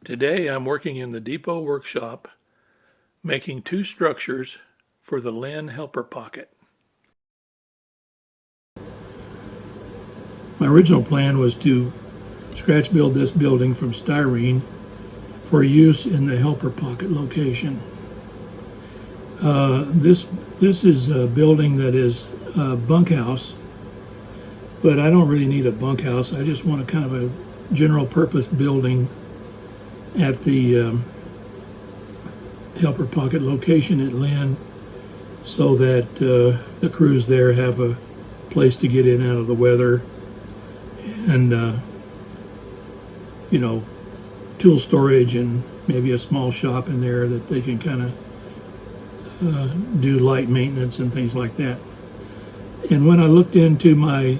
Today I'm working in the depot workshop making two structures for the Lynn helper pocket. My original plan was to scratch build this building from styrene for use in the helper pocket location. This is a building that is a bunkhouse, but I don't really need a bunkhouse. I just want a kind of a general purpose building at the helper pocket location at Lynn, so that the crews there have a place to get in and out of the weather, and you know, tool storage and maybe a small shop in there that they can kind of do light maintenance and things like that. And when I looked into my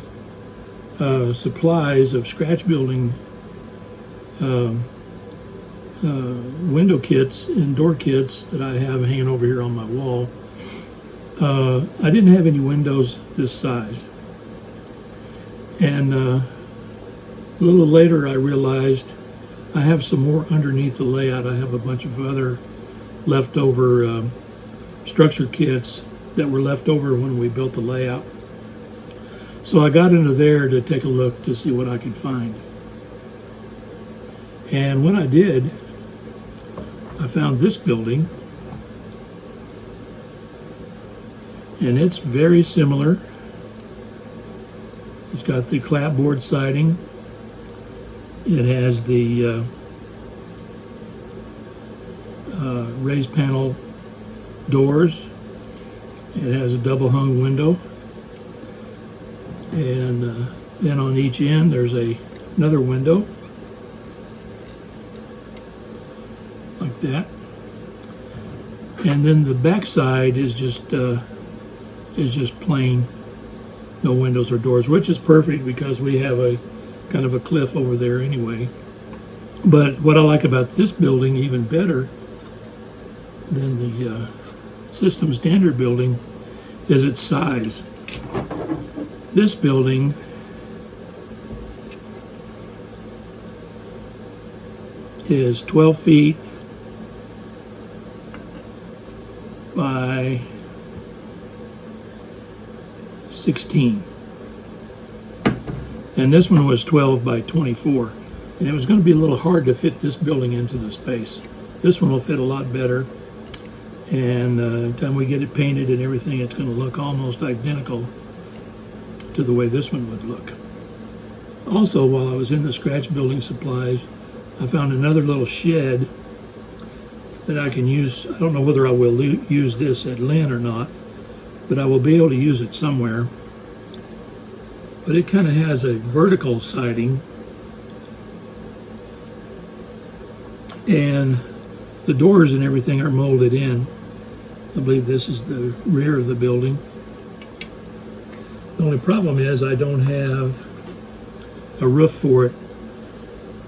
supplies of scratch building window kits and door kits that I have hanging over here on my wall, I didn't have any windows this size. And a little later I realized I have some more underneath the layout. I have a bunch of other leftover structure kits that were left over when we built the layout. So I got into there to take a look to see what I could find. And when I did, I found this building, and it's very similar. It's got the clapboard siding. It has the raised panel doors. It has a double hung window, and then on each end there's another window like that, and then the back side is just plain, no windows or doors, which is perfect because we have a kind of a cliff over there anyway. But what I like about this building even better than the system standard building is its size. This building is 12 feet by 16. And this one was 12 by 24. And it was going to be a little hard to fit this building into the space. This one will fit a lot better. And by the time we get it painted and everything, it's going to look almost identical to the way this one would look. Also, while I was in the scratch building supplies, I found another little shed that I can use. I don't know whether I will use this at Lynn or not, but I will be able to use it somewhere. But it kind of has a vertical siding, and the doors and everything are molded in. I believe this is the rear of the building. The only problem is I don't have a roof for it,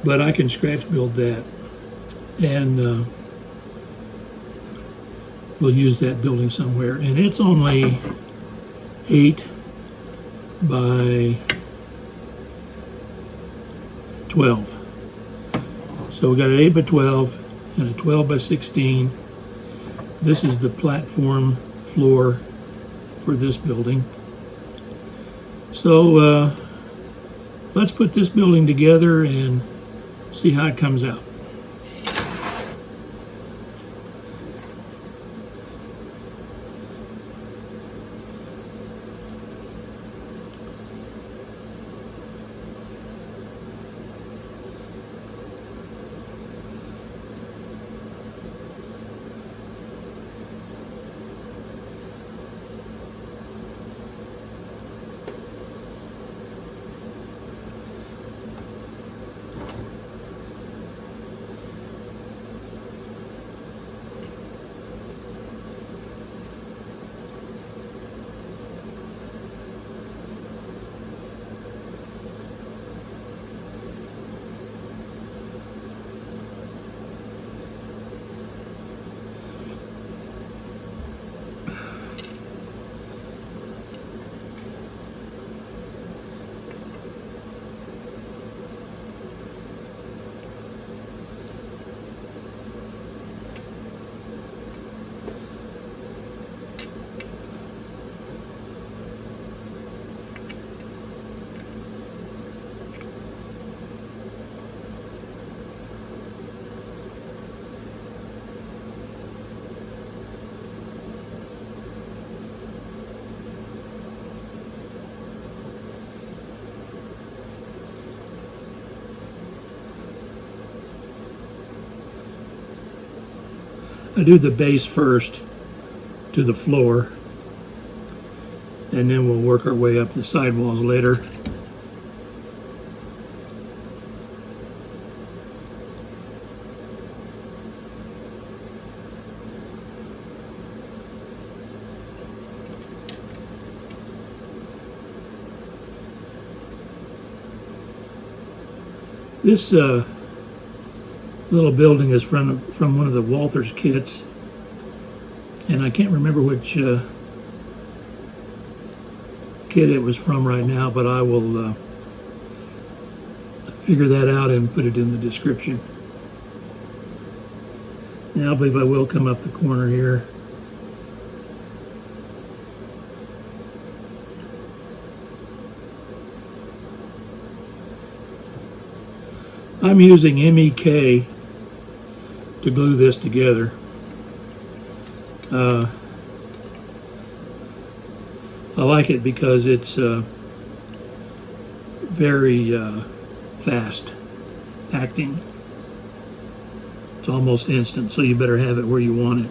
but I can scratch build that, and we'll use that building somewhere. And it's only 8 by 12. So we got an 8 by 12 and a 12 by 16. This is the platform floor for this building. So let's put this building together and see how it comes out. I do the base first to the floor, and then we'll work our way up the sidewalls later. This little building is from one of the Walther's kits, and I can't remember which kit it was from right now, but I will figure that out and put it in the description. Now I believe I will come up the corner here. I'm using MEK to glue this together. I like it because it's very fast acting. It's almost instant, so you better have it where you want it.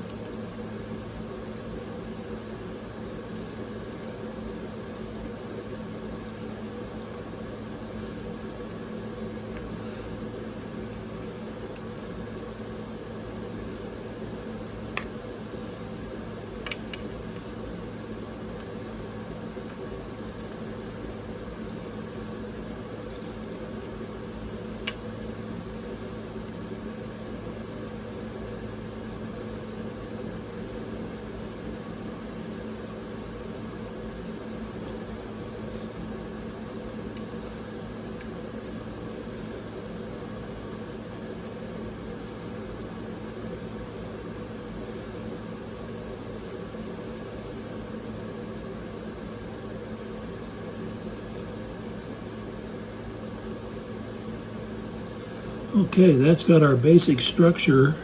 Okay, that's got our basic structure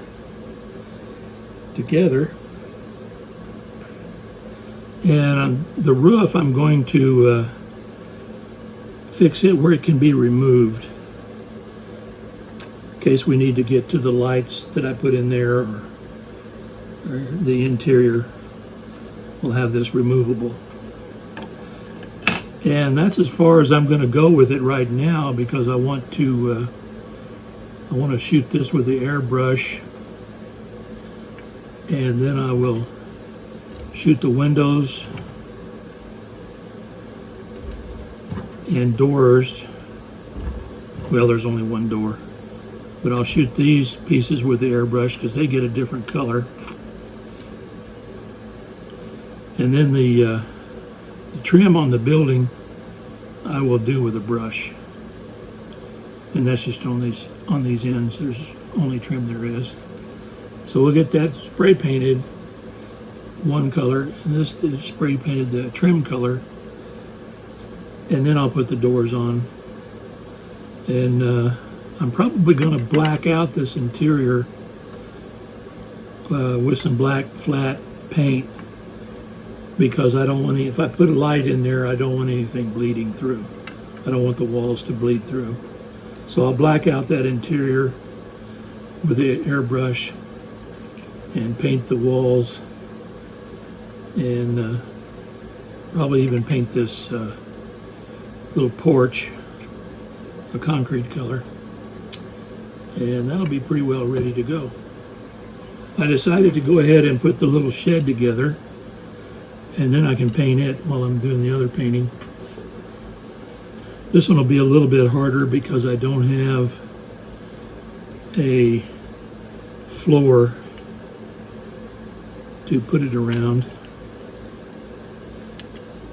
together. And on the roof, I'm going to fix it where it can be removed, in case we need to get to the lights that I put in there, or the interior will have this removable. And that's as far as I'm going to go with it right now, because I want to shoot this with the airbrush, and then I will shoot the windows and doors. Well, there's only one door, but I'll shoot these pieces with the airbrush because they get a different color. And then the trim on the building I will do with a brush. And that's just on these ends. There's only trim there is. So we'll get that spray painted one color, and this is spray painted the trim color, and then I'll put the doors on. And I'm probably going to black out this interior with some black flat paint, because I don't want any, if I put a light in there, I don't want anything bleeding through. I don't want the walls to bleed through. So I'll black out that interior with the airbrush and paint the walls, and probably even paint this little porch a concrete color, and that'll be pretty well ready to go. I decided to go ahead and put the little shed together, and then I can paint it while I'm doing the other painting. This one will be a little bit harder because I don't have a floor to put it around.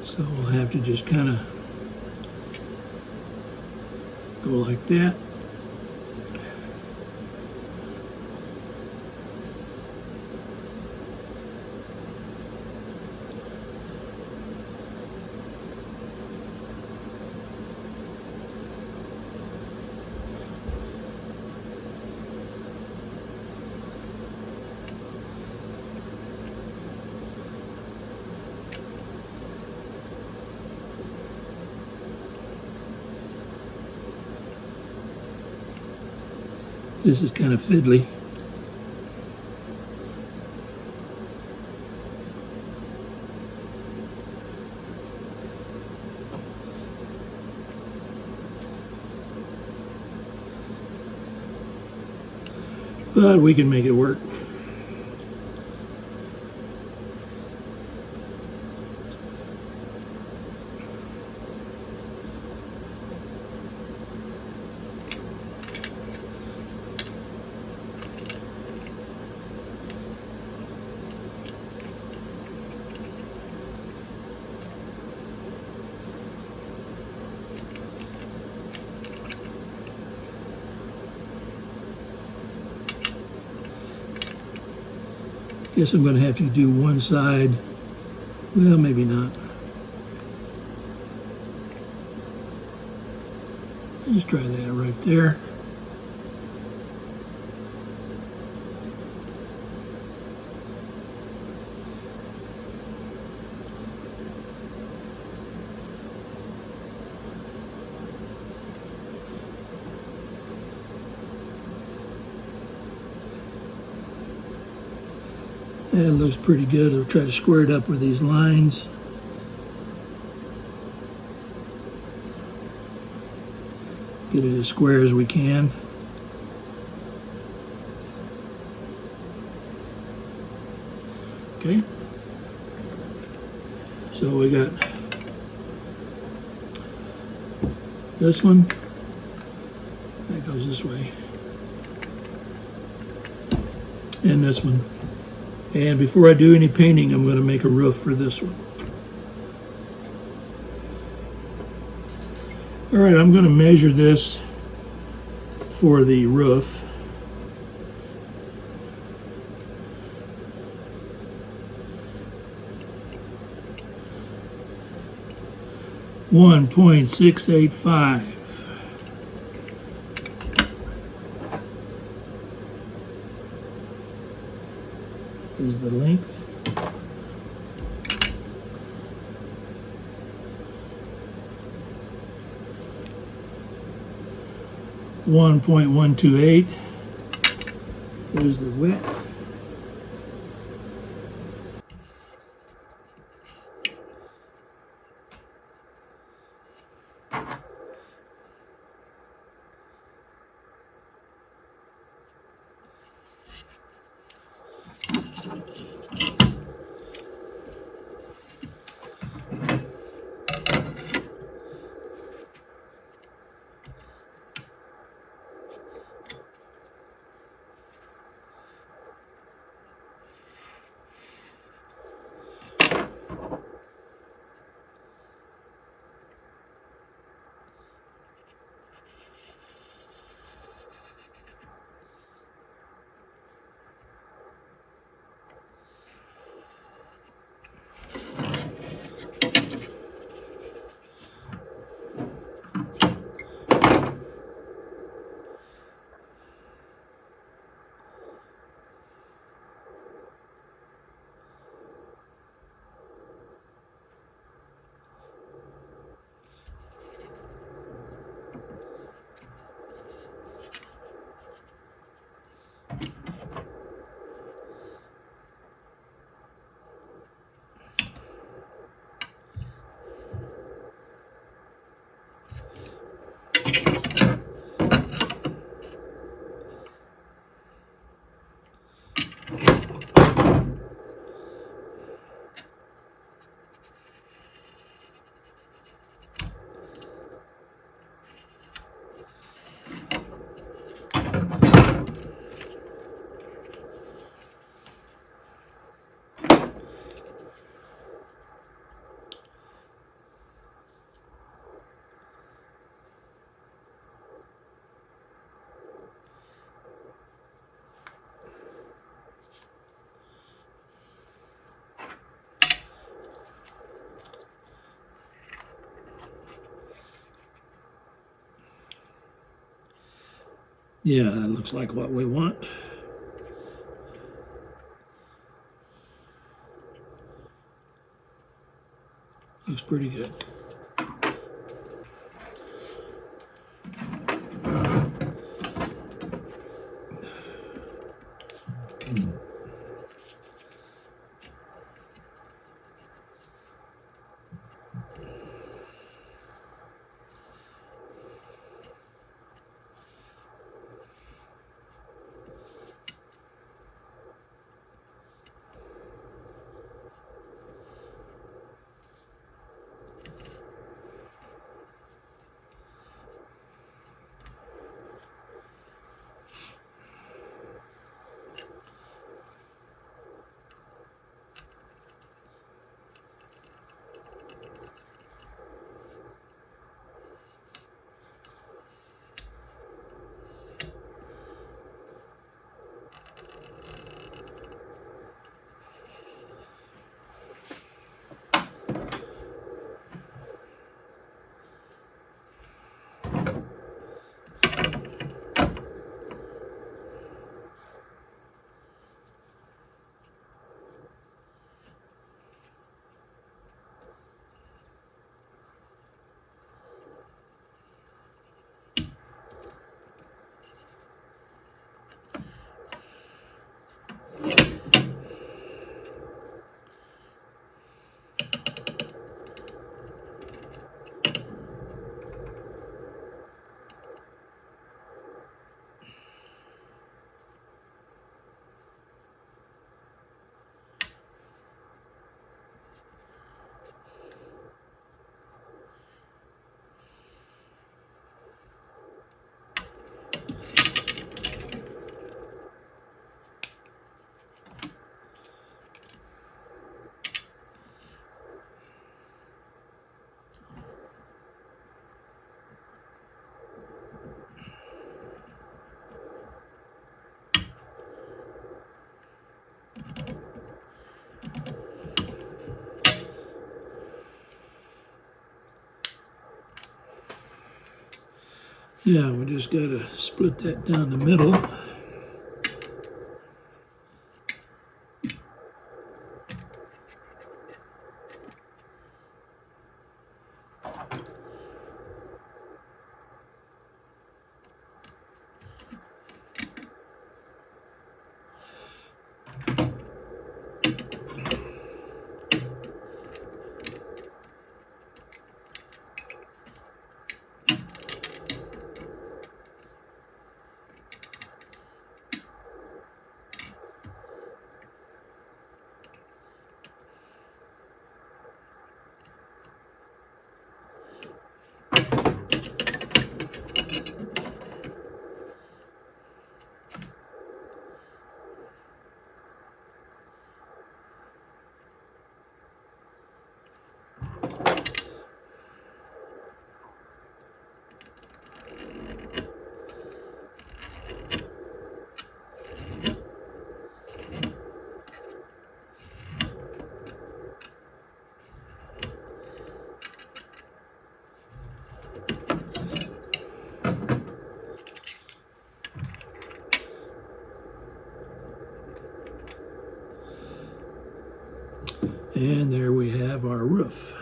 So I'll have to just kind of go like that. This is kind of fiddly. but we can make it work. Guess I'm going to have to do one side. Well, maybe not. Let's try that right there. That looks pretty good. I'll try to square it up with these lines. Get it as square as we can. Okay. So we got this one. That goes this way. And this one. And before I do any painting, I'm going to make a roof for this one. All right, I'm going to measure this for the roof. .685 is the length. .128 is the width. Yeah, that looks like what we want. Looks pretty good. Yeah, we just got to split that down the middle. And there we have our roof.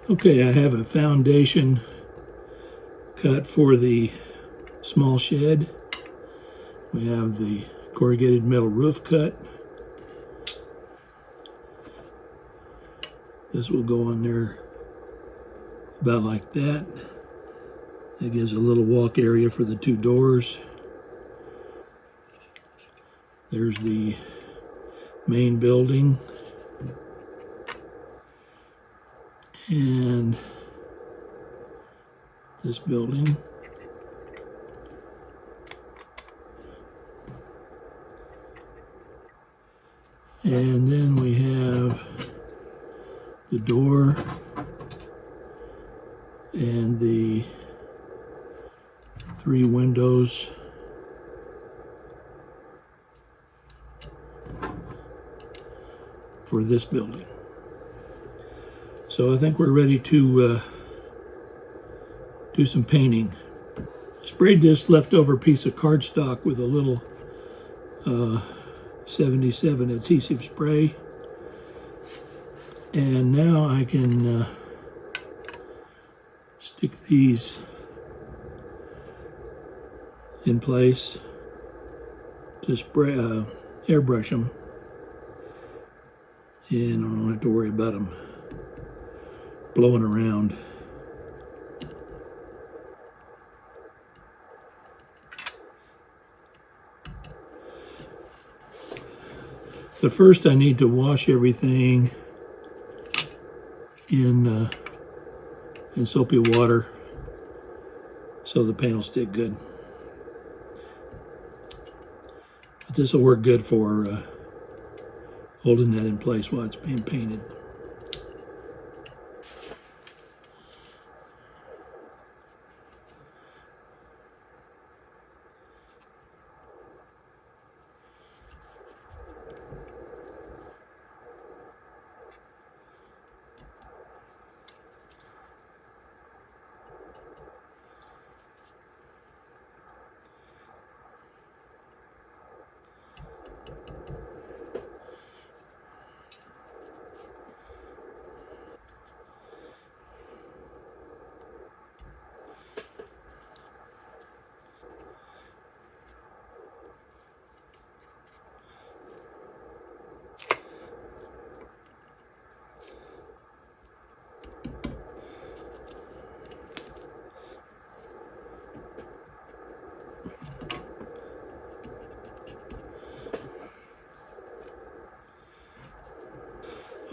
Okay, I have a foundation cut for the small shed. We have the corrugated metal roof cut. This will go on there about like that. That gives a little walk area for the two doors. There's the main building. And this building. And then we have the door and the 3 windows. For this building. So I think we're ready to do some painting. Sprayed this leftover piece of cardstock with a little 77 adhesive spray. And now I can stick these in place to spray, airbrush them. And I don't have to worry about them blowing around. But first I need to wash everything in soapy water so the paint will stick good. But this will work good for holding that in place while it's being painted.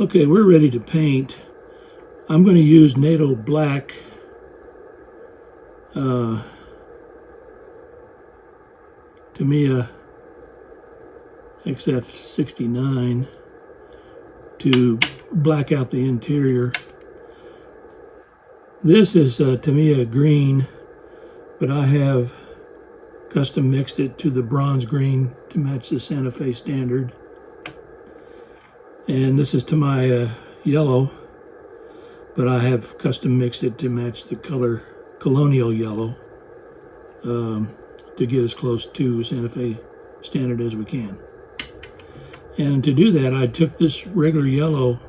Okay, we're ready to paint. I'm going to use NATO Black Tamiya XF69 to black out the interior. This is Tamiya green, but I have custom mixed it to the bronze green to match the Santa Fe standard. And this is to my yellow, but I have custom mixed it to match the color colonial yellow to get as close to Santa Fe standard as we can. And to do that, I took this regular yellow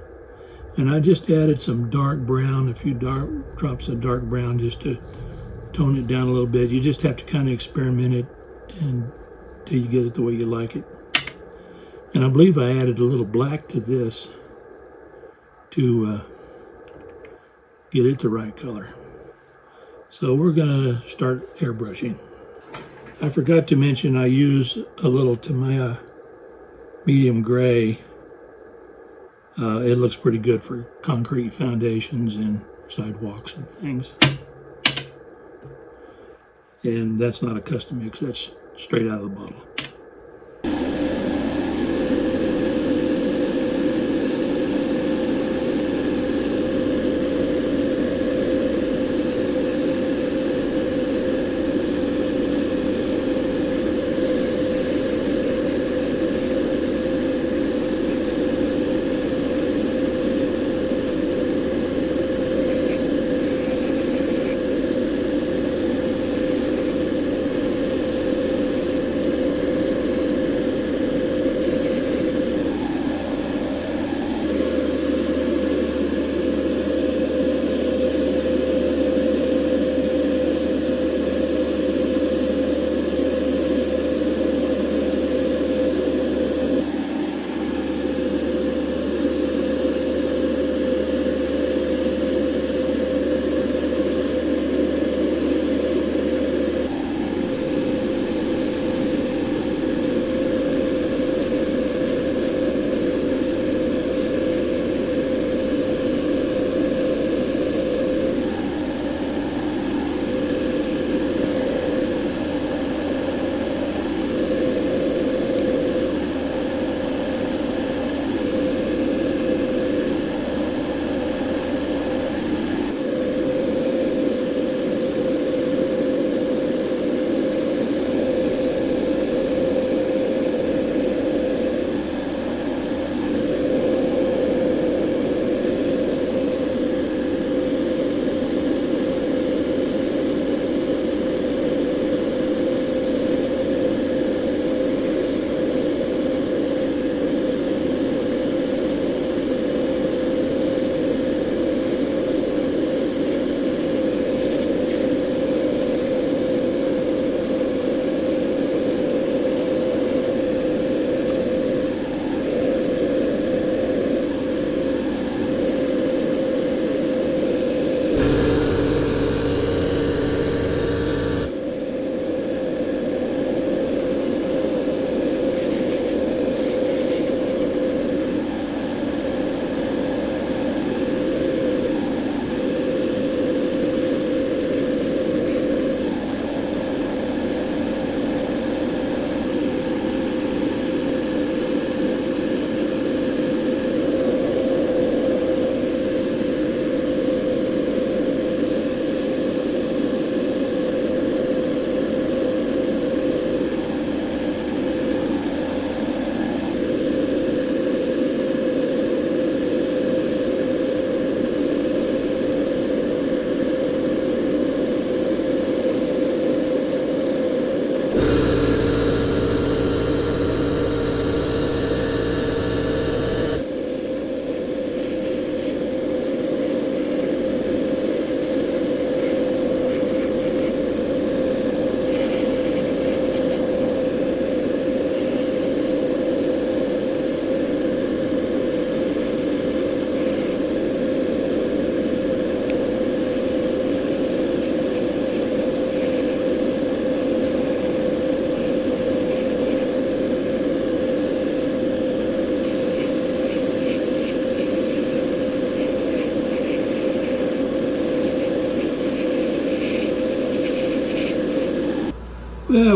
and I just added some dark brown, a few drops of dark brown, just to tone it down a little bit. You just have to kind of experiment it until you get it the way you like it. And I believe I added a little black to this to get it the right color. So we're gonna start airbrushing. I forgot to mention I use a little Tamiya medium gray. It looks pretty good for concrete foundations and sidewalks and things. And that's not a custom mix, that's straight out of the bottle.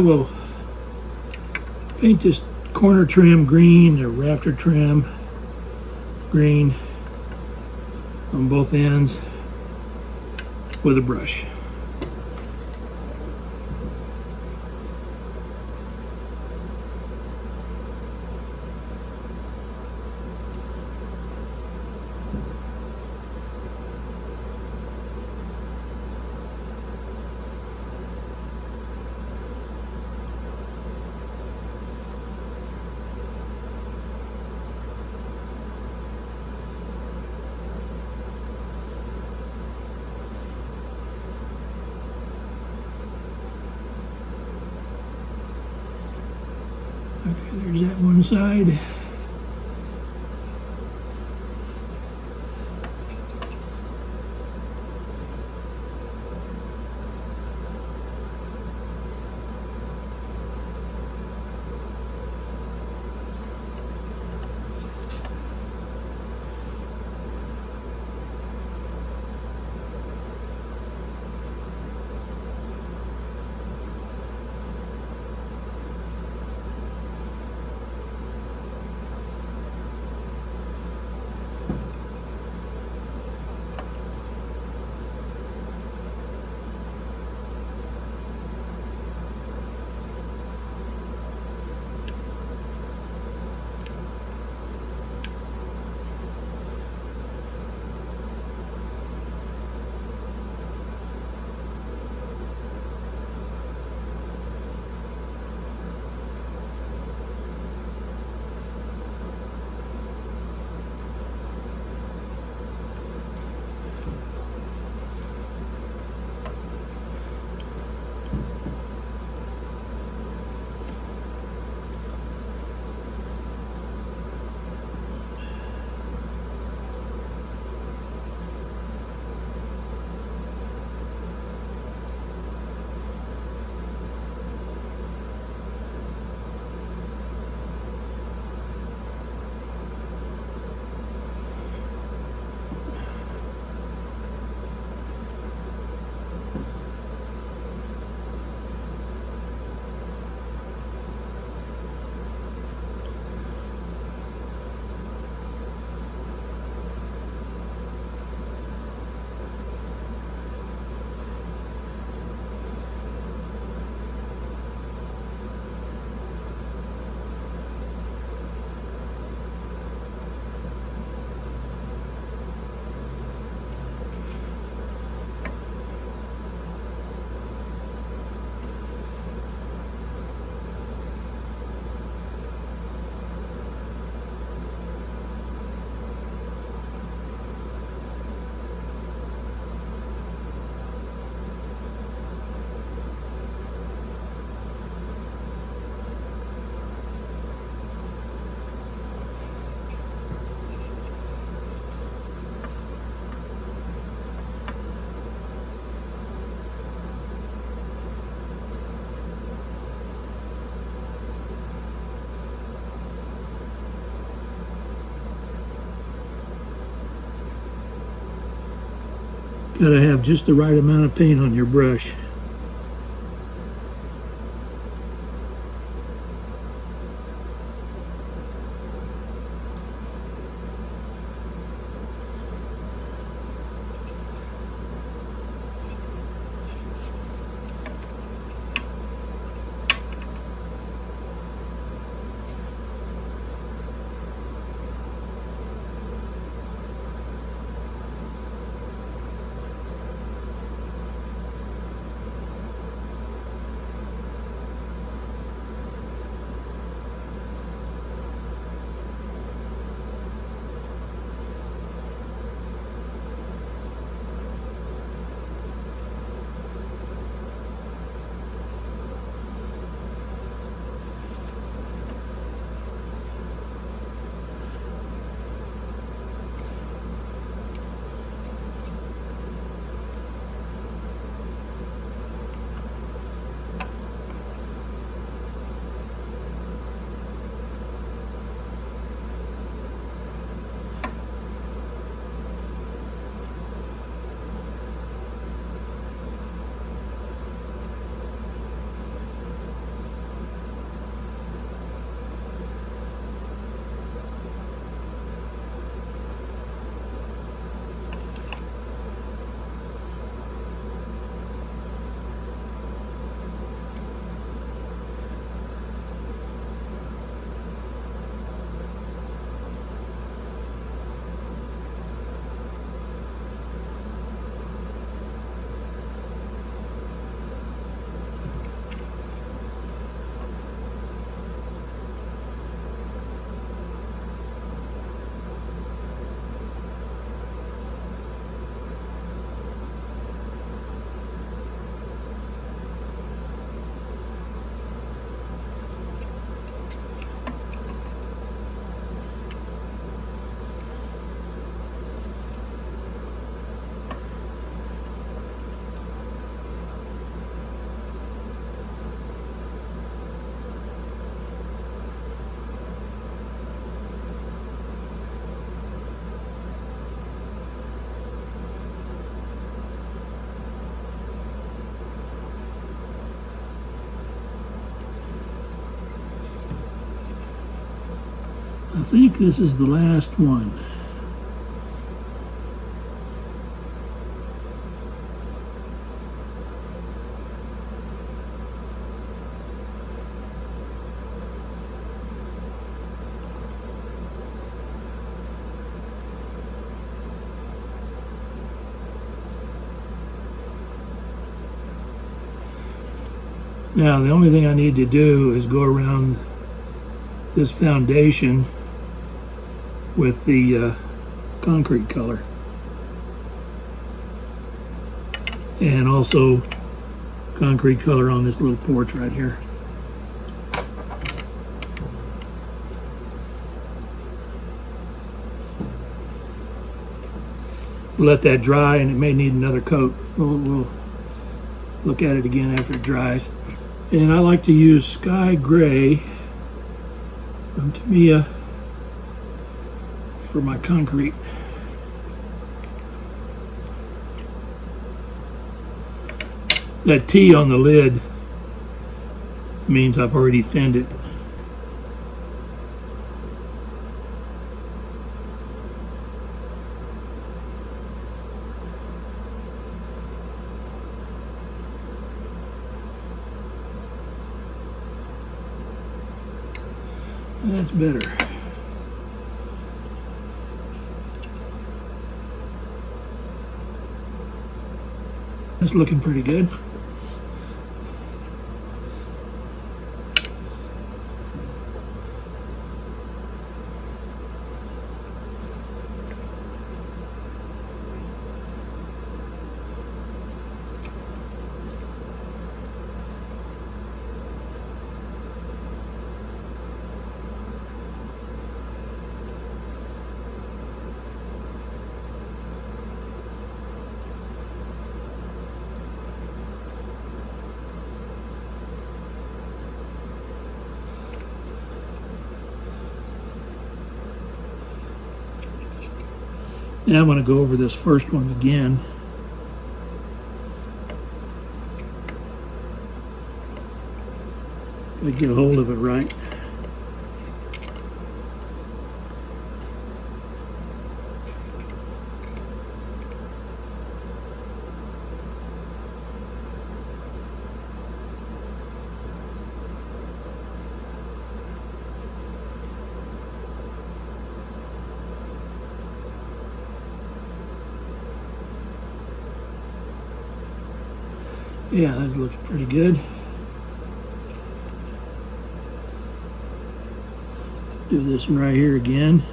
We'll paint this corner trim green, or rafter trim green on both ends with a brush. Okay, there's that one side. Gotta have just the right amount of paint on your brush. I think this is the last one. Now the only thing I need to do is go around this foundation with the concrete color, and also concrete color on this little porch right here. We'll let that dry, and it may need another coat. We'll look at it again after it dries. And I like to use Sky Gray from Tamiya for my concrete. That T on the lid means I've already thinned it. That's better. That's looking pretty good. Now I'm going to go over this first one again. Gotta get a hold of it right. Yeah, that's looking pretty good. Do this one right here again.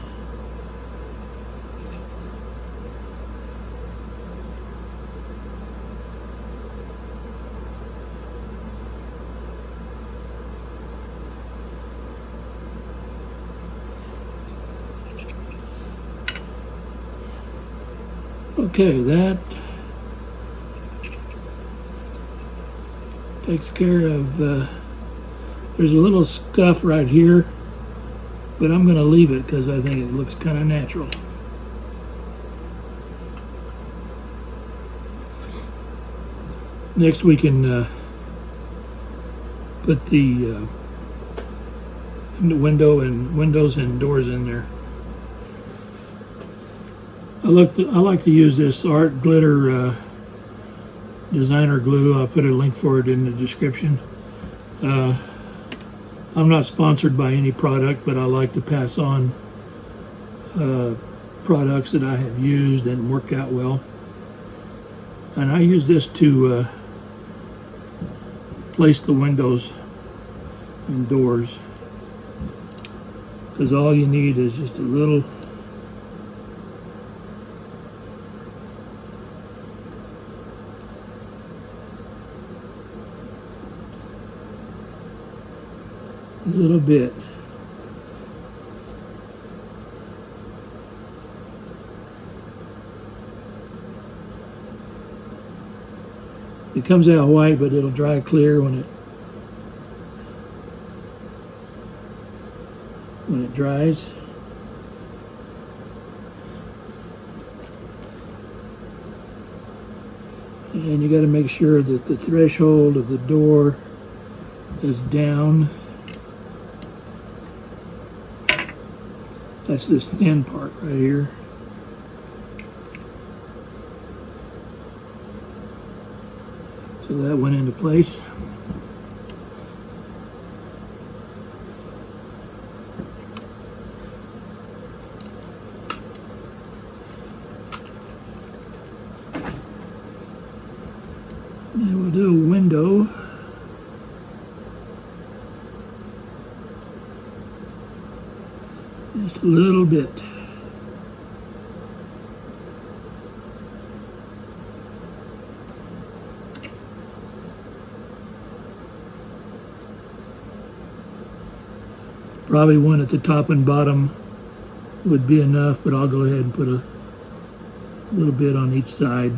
Okay, that takes care of, there's a little scuff right here, but I'm going to leave it because I think it looks kind of natural. Next we can put the windows and doors in there. I like to use this art glitter designer glue. I'll put a link for it in the description. I'm not sponsored by any product, but I like to pass on products that I have used and work out well. And I use this to place the windows and doors, because all you need is just a little bit. It comes out white, but it'll dry clear when it dries. And you got to make sure that the threshold of the door is down. That's this thin part right here. So that went into place. Then we'll do a window. Just a little bit. Probably one at the top and bottom would be enough, but I'll go ahead and put a little bit on each side.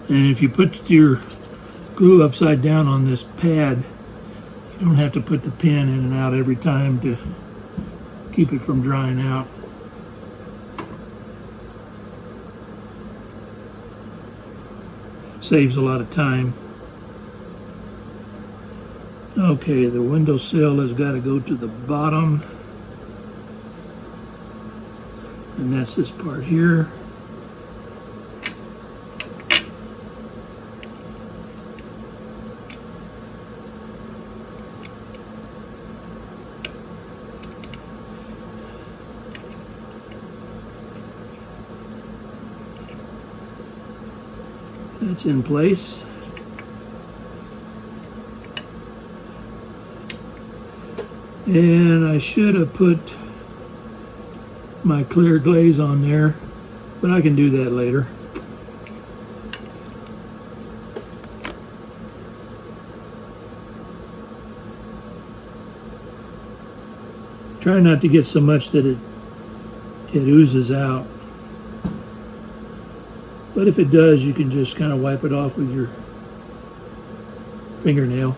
And if you put your glue upside down on this pad, you don't have to put the pin in and out every time to keep it from drying out. Saves a lot of time. Okay, the windowsill has got to go to the bottom, and that's this part here. That's in place. And I should have put my clear glaze on there, but I can do that later. Try not to get so much that it oozes out. But if it does, you can just kind of wipe it off with your fingernail.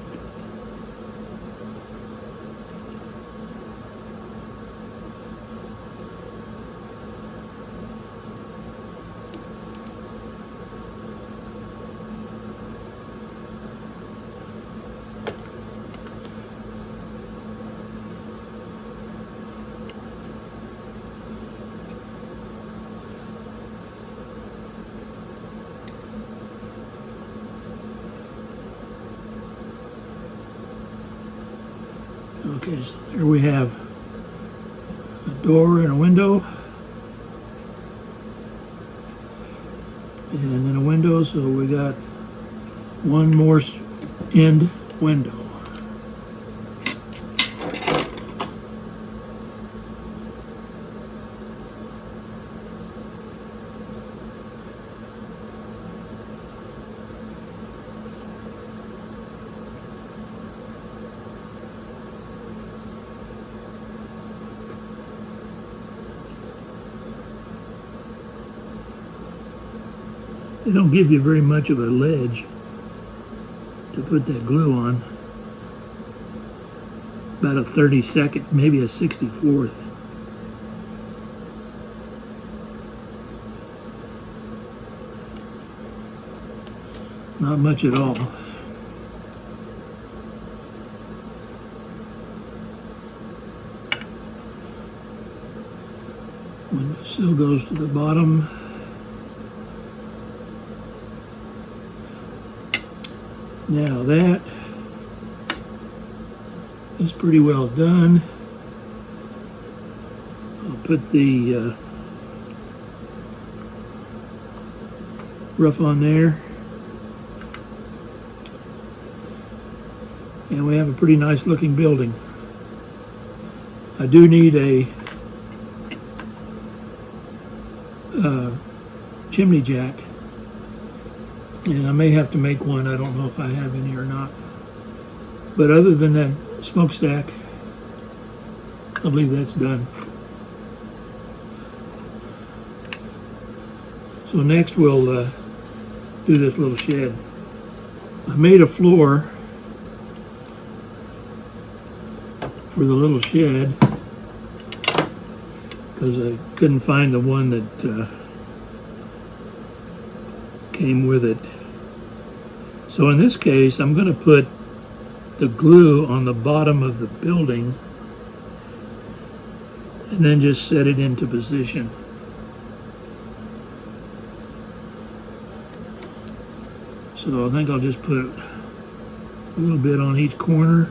Okay, so there we have a door and a window, and then a window, so we got one more end window. They don't give you very much of a ledge to put that glue on. About a 32nd, maybe a 64th. Not much at all. Windowsill goes to the bottom. Now that is pretty well done. I'll put the roof on there. And we have a pretty nice looking building. I do need a chimney jack. And I may have to make one. I don't know if I have any or not. But other than that smokestack, I believe that's done. So next we'll do this little shed. I made a floor for the little shed because I couldn't find the one that came with it. So in this case, I'm going to put the glue on the bottom of the building and then just set it into position. So I think I'll just put a little bit on each corner.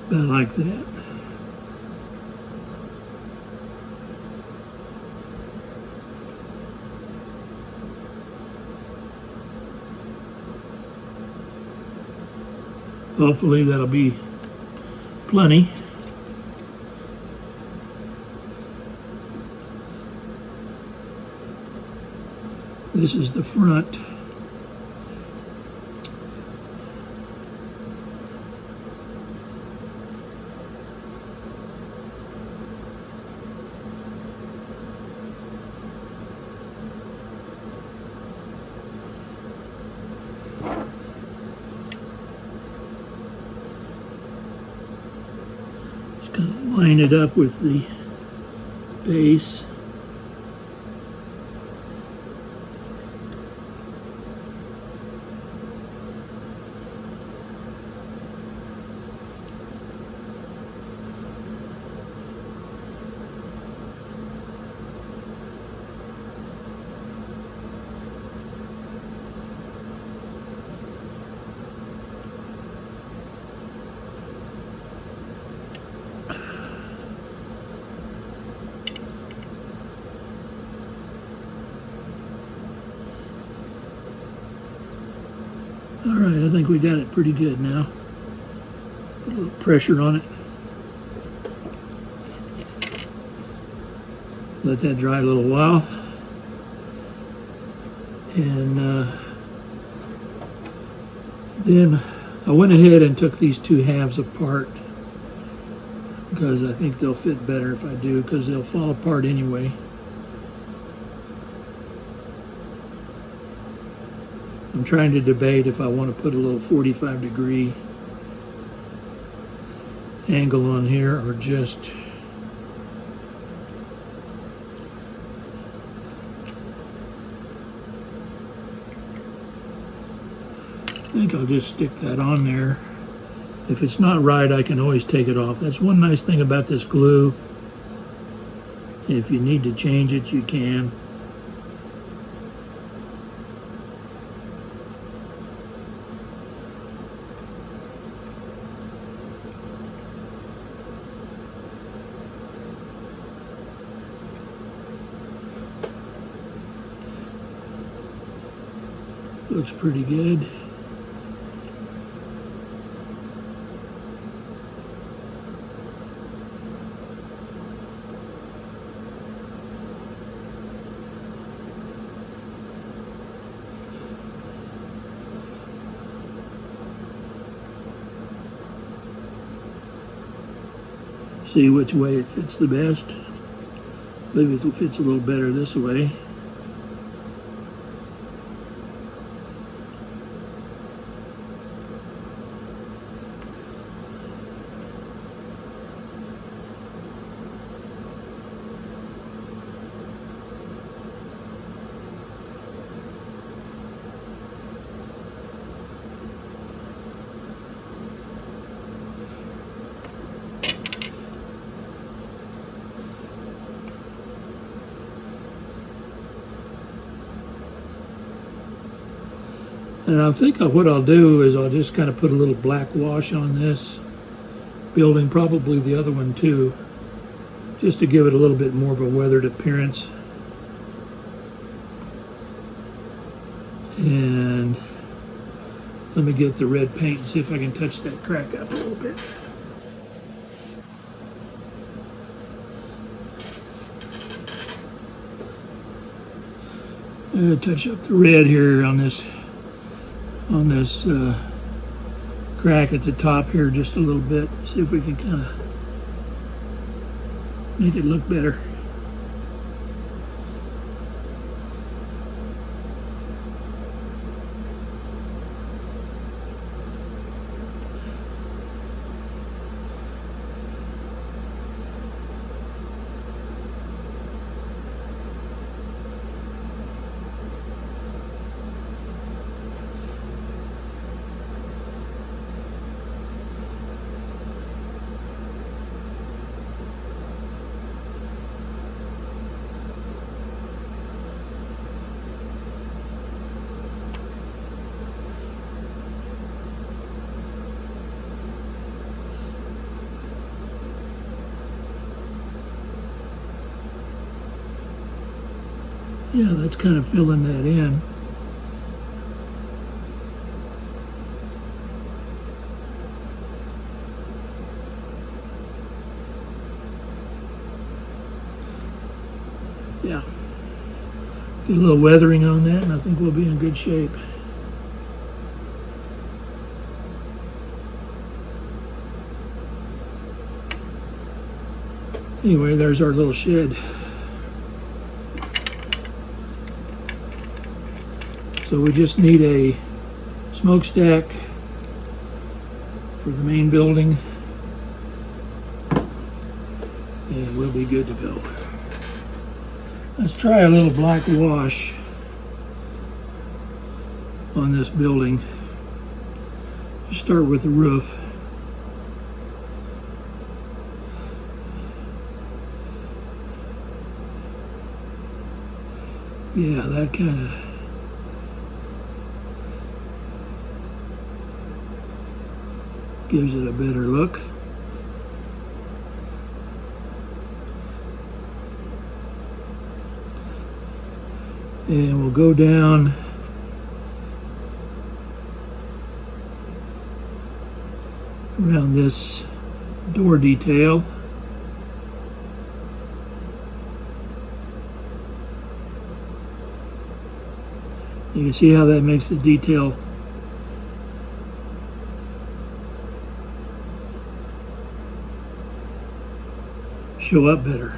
About like that. Hopefully that'll be plenty. This is the front. Just kind of line it up with the base. All right, I think we got it pretty good now. Put a little pressure on it. Let that dry a little while. And then I went ahead and took these two halves apart because I think they'll fit better if I do, because they'll fall apart anyway. I'm trying to debate if I want to put a little 45-degree angle on here or just I think I'll just stick that on there. If it's not right, I can always take it off. That's one nice thing about this glue. If you need to change it, you can. Looks pretty good. See which way it fits the best. Maybe it fits a little better this way. And I think what I'll do is I'll just kind of put a little black wash on this building, probably the other one too, just to give it a little bit more of a weathered appearance. And let me get the red paint and see if I can touch that crack up a little bit. Touch up the red here on this crack at the top here just a little bit. See if we can kind of make it look better. Yeah, that's kind of filling that in. Yeah. Get a little weathering on that, and I think we'll be in good shape. Anyway, there's our little shed. So we just need a smokestack for the main building, and we'll be good to go. Let's try a little black wash on this building. Just start with the roof. Yeah, that kind of gives it a better look. And we'll go down around this door detail. You can see how that makes the detail show up better.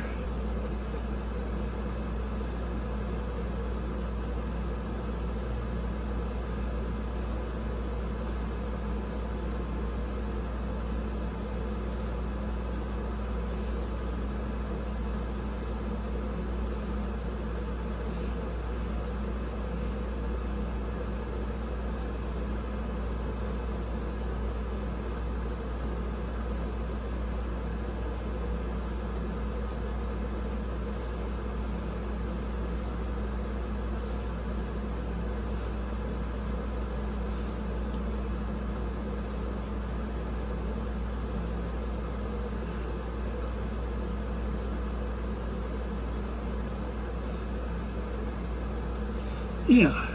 Yeah,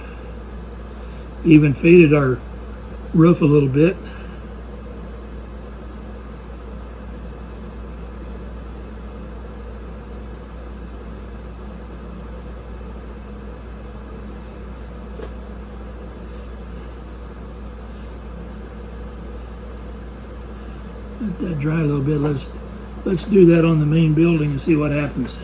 even faded our roof a little bit. Let that dry a little bit. Let's do that on the main building and see what happens.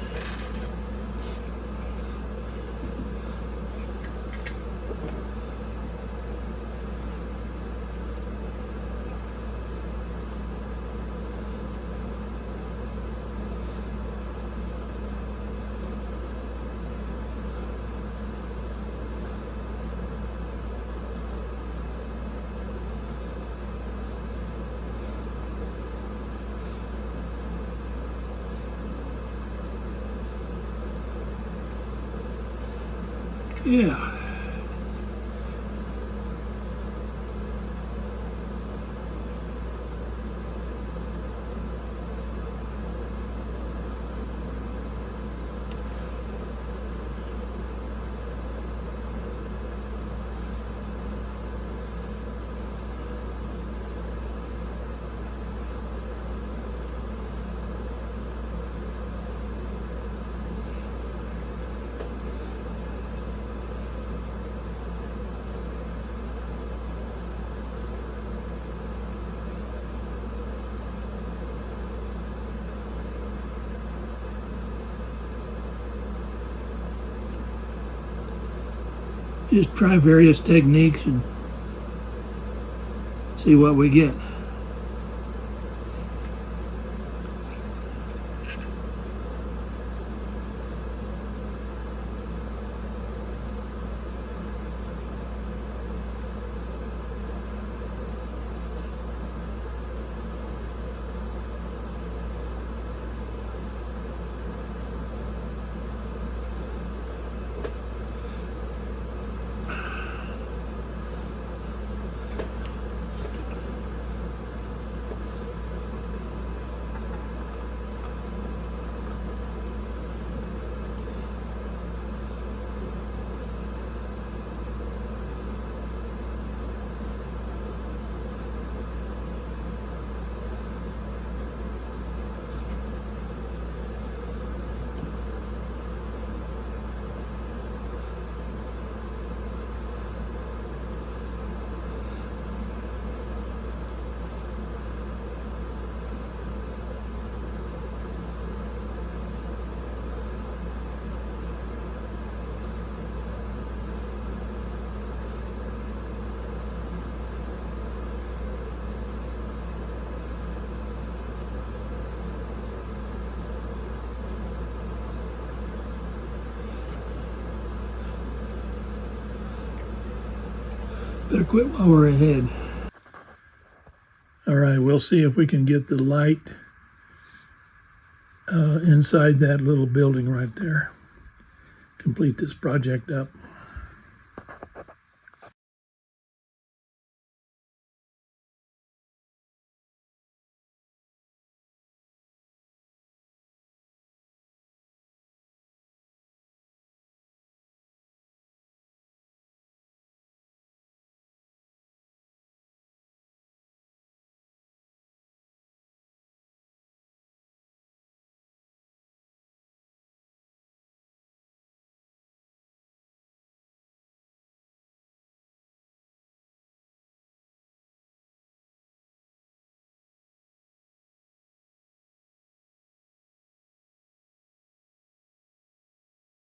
Yeah. Just try various techniques and see what we get. Better quit while we're ahead. All right, we'll see if we can get the light inside that little building right there. Complete this project up.